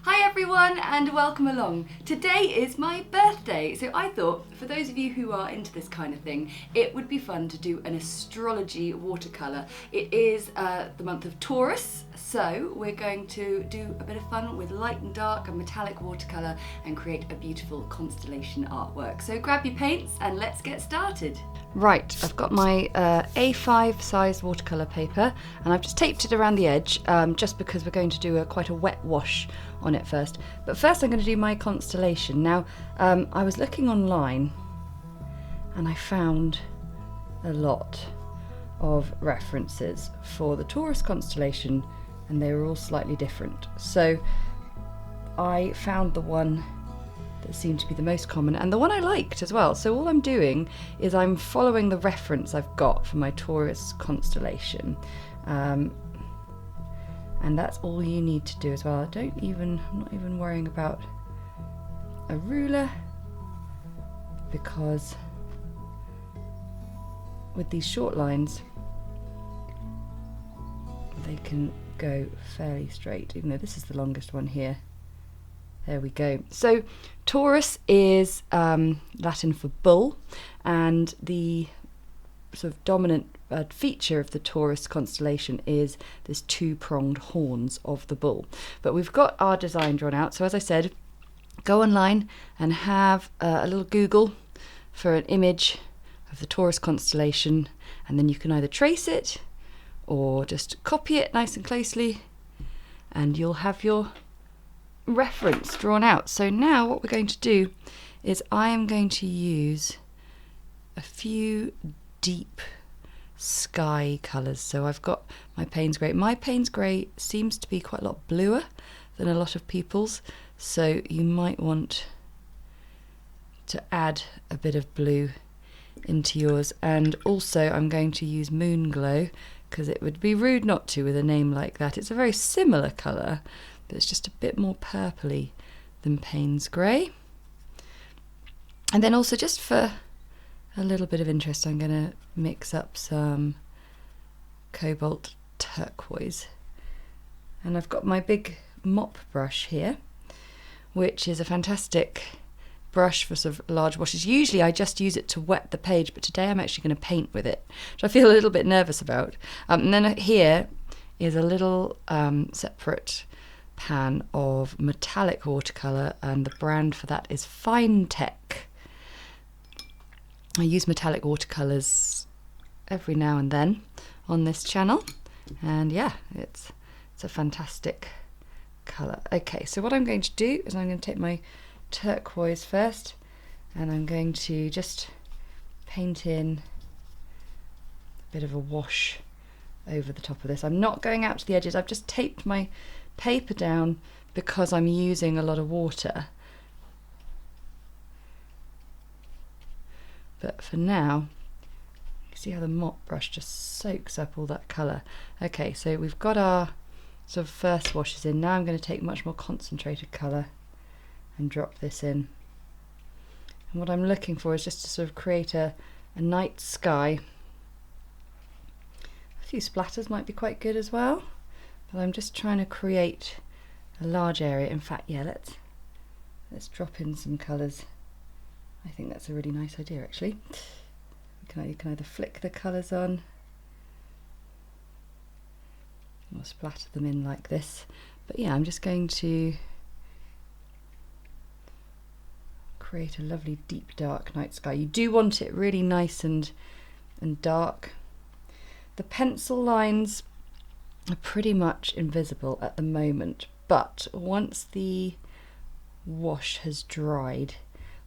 Hi everyone and welcome along. Today is my birthday, so I thought for those of you who are into this kind of thing, it would be fun to do an astrology watercolour. It is the month of Taurus, so we're going to do a bit of fun with light and dark and metallic watercolour and create a beautiful constellation artwork. So grab your paints and let's get started. Right, I've got my A5 size watercolour paper and I've just taped it around the edge just because we're going to do quite a wet wash on it first. But first I'm going to do my constellation. Now I was looking online and I found a lot of references for the Taurus constellation and they were all slightly different. So I found the one that seemed to be the most common and the one I liked as well. So all I'm doing is I'm following the reference I've got for my Taurus constellation. And that's all you need to do as well. I'm not even worrying about a ruler, because with these short lines they can go fairly straight, even though this is the longest one here. There we go. So Taurus is Latin for bull, and the sort of dominant feature of the Taurus constellation is this two-pronged horns of the bull. But we've got our design drawn out, so as I said, go online and have a little Google for an image of the Taurus constellation, and then you can either trace it or just copy it nice and closely and you'll have your reference drawn out. So now what we're going to do is I am going to use a few deep sky colours. So I've got my Payne's Grey. My Payne's Grey seems to be quite a lot bluer than a lot of people's, so you might want to add a bit of blue into yours. And also I'm going to use Moon Glow because it would be rude not to with a name like that. It's a very similar colour, but it's just a bit more purpley than Payne's Grey. And then also, just for a little bit of interest, I'm going to mix up some cobalt turquoise. And I've got my big mop brush here, which is a fantastic brush for sort of large washes. Usually I just use it to wet the page, but today I'm actually going to paint with it, which I feel a little bit nervous about. And then here is a little separate pan of metallic watercolour, and the brand for that is Fine Tech. I use metallic watercolours every now and then on this channel, and yeah, it's a fantastic colour. Okay, so what I'm going to do is I'm going to take my turquoise first and I'm going to just paint in a bit of a wash over the top of this. I'm not going out to the edges. I've just taped my paper down because I'm using a lot of water, but for now you see how the mop brush just soaks up all that colour. Okay, so we've got our sort of first washes in. Now I'm going to take much more concentrated colour and drop this in, and what I'm looking for is just to sort of create a night sky. A few splatters might be quite good as well, but I'm just trying to create a large area. In fact, yeah, let's drop in some colours. I think that's a really nice idea actually. You can either flick the colours on or splatter them in like this. But yeah, I'm just going to create a lovely deep dark night sky. You do want it really nice and dark. The pencil lines are pretty much invisible at the moment, but once the wash has dried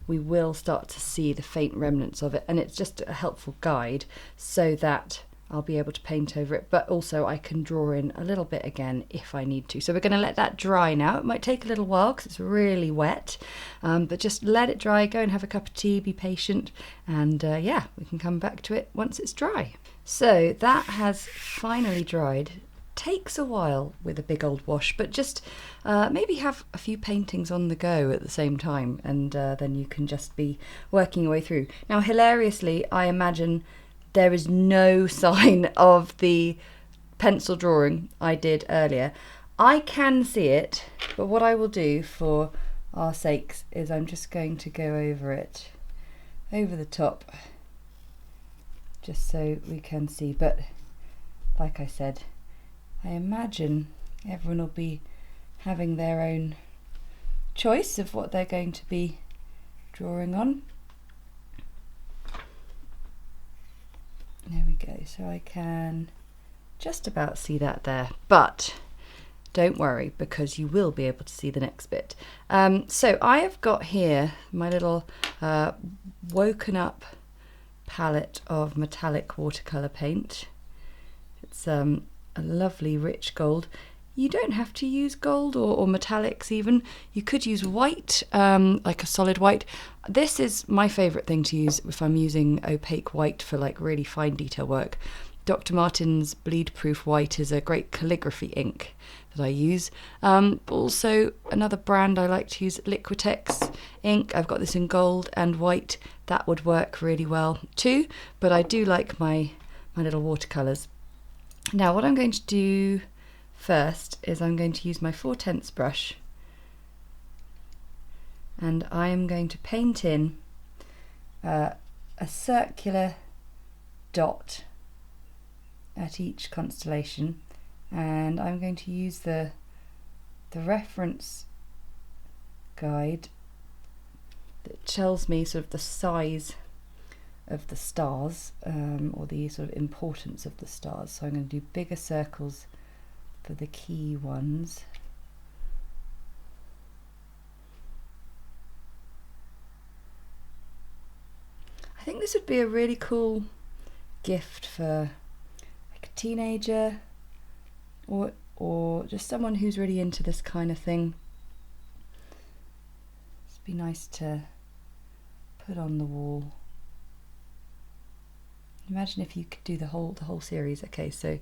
we will start to see the faint remnants of it, and it's just a helpful guide so that I'll be able to paint over it, but also I can draw in a little bit again if I need to. So we're going to let that dry now. It might take a little while because it's really wet, but just let it dry, go and have a cup of tea, be patient, and yeah, we can come back to it once it's dry. So that has finally dried. Takes a while with a big old wash, but just maybe have a few paintings on the go at the same time, and then you can just be working your way through. Now, hilariously, I imagine there is no sign of the pencil drawing I did earlier. I can see it, but what I will do for our sakes is I'm just going to go over it, over the top, just so we can see. But like I said, I imagine everyone will be having their own choice of what they're going to be drawing on. There we go, so I can just about see that there, but don't worry, because you will be able to see the next bit. So I have got here my little woken up palette of metallic watercolour paint. It's a lovely rich gold. You don't have to use gold or metallics even. You could use white, like a solid white. This is my favourite thing to use if I'm using opaque white for like really fine detail work. Dr. Martens Bleed Proof White is a great calligraphy ink that I use. Also another brand I like to use, Liquitex ink. I've got this in gold and white. That would work really well too, but I do like my little watercolours. Now what I'm going to do first is I'm going to use my 4/10 brush, and I am going to paint in a circular dot at each constellation, and I'm going to use the reference guide that tells me sort of the size of the stars, or the sort of importance of the stars. So I'm going to do bigger circles for the key ones. I think this would be a really cool gift for like a teenager or just someone who's really into this kind of thing. It'd be nice to put on the wall. Imagine if you could do the whole series. Okay, so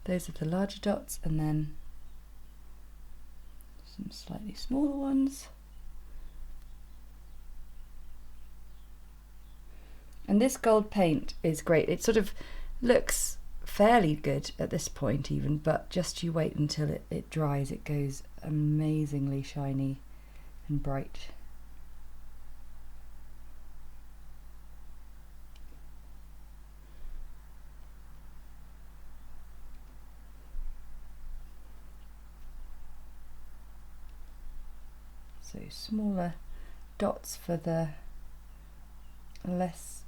those are the larger dots, and then some slightly smaller ones. And this gold paint is great. It sort of looks fairly good at this point even, but just you wait until it dries. It goes amazingly shiny and bright. So smaller dots for the less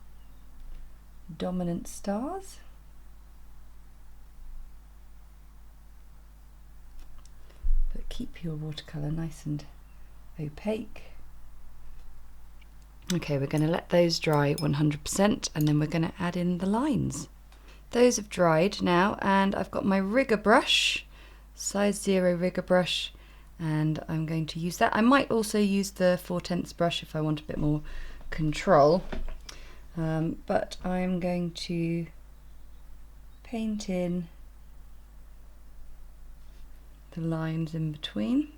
dominant stars. But keep your watercolour nice and opaque. Okay, we're going to let those dry 100%, and then we're going to add in the lines. Those have dried now, and I've got my rigger brush, size 0 rigger brush, and I'm going to use that. I might also use the 4/10 brush if I want a bit more control, but I'm going to paint in the lines in between.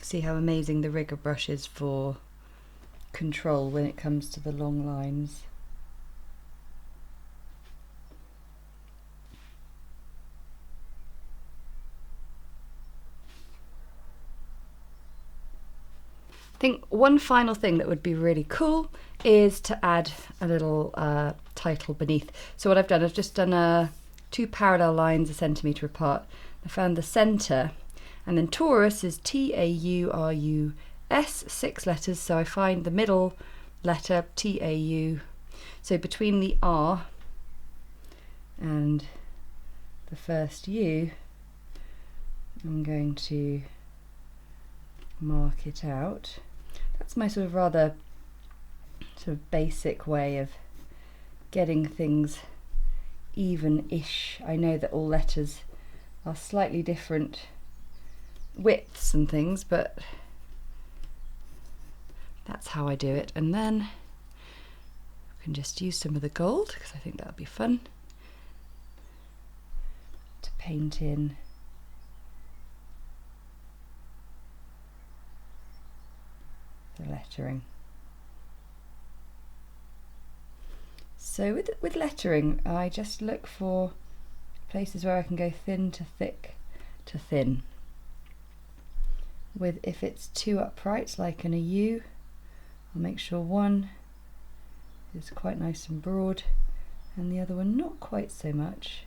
See how amazing the rigger brush is for control when it comes to the long lines. I think one final thing that would be really cool is to add a little title beneath. So what I've done, I've just done 2 parallel lines 1 centimetre apart. I found the centre. And then Taurus is T-A-U-R-U-S, 6 letters, so I find the middle letter, T-A-U. So between the R and the first U, I'm going to mark it out. That's my sort of rather sort of basic way of getting things even-ish. I know that all letters are slightly different widths and things, but I that's how I do it. And then I can just use some of the gold because I think that'll be fun to paint in the lettering. So with lettering, I just look for places where I can go thin to thick to thin. If it's too upright, like in a U, I'll make sure one is quite nice and broad and the other one not quite so much,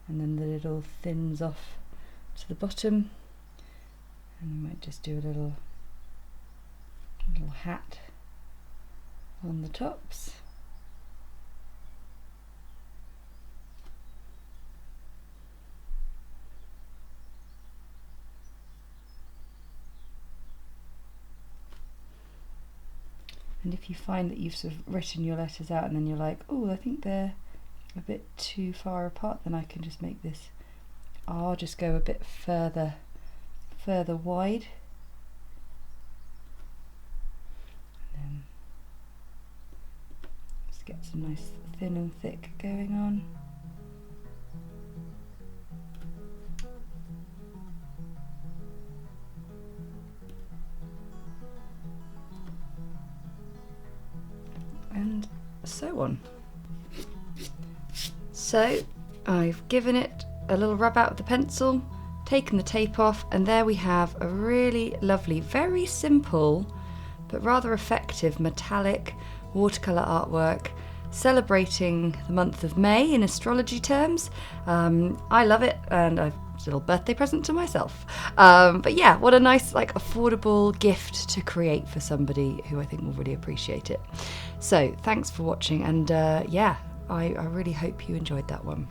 and then the little thins off to the bottom, and I might just do a little hat on the tops. And if you find that you've sort of written your letters out and then you're like, oh, I think they're a bit too far apart, then I can just make this, I'll just go a bit further wide. And then just get some nice thin and thick going on. And so on. So I've given it a little rub out with the pencil, taken the tape off, and there we have a really lovely, very simple but rather effective metallic watercolour artwork celebrating the month of May in astrology terms. I love it, and it's a little birthday present to myself. But yeah, what a nice, like, affordable gift to create for somebody who I think will really appreciate it. So thanks for watching, and yeah, I really hope you enjoyed that one.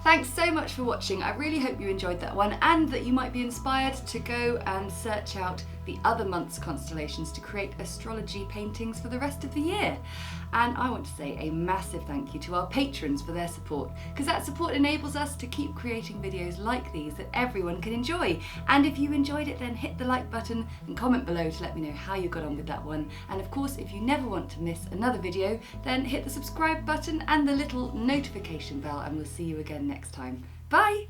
Thanks so much for watching. I really hope you enjoyed that one, and that you might be inspired to go and search out the other month's constellations to create astrology paintings for the rest of the year. And I want to say a massive thank you to our patrons for their support, because that support enables us to keep creating videos like these that everyone can enjoy. And if you enjoyed it, then hit the like button and comment below to let me know how you got on with that one. And of course, if you never want to miss another video, then hit the subscribe button and the little notification bell, and we'll see you again next time. Bye!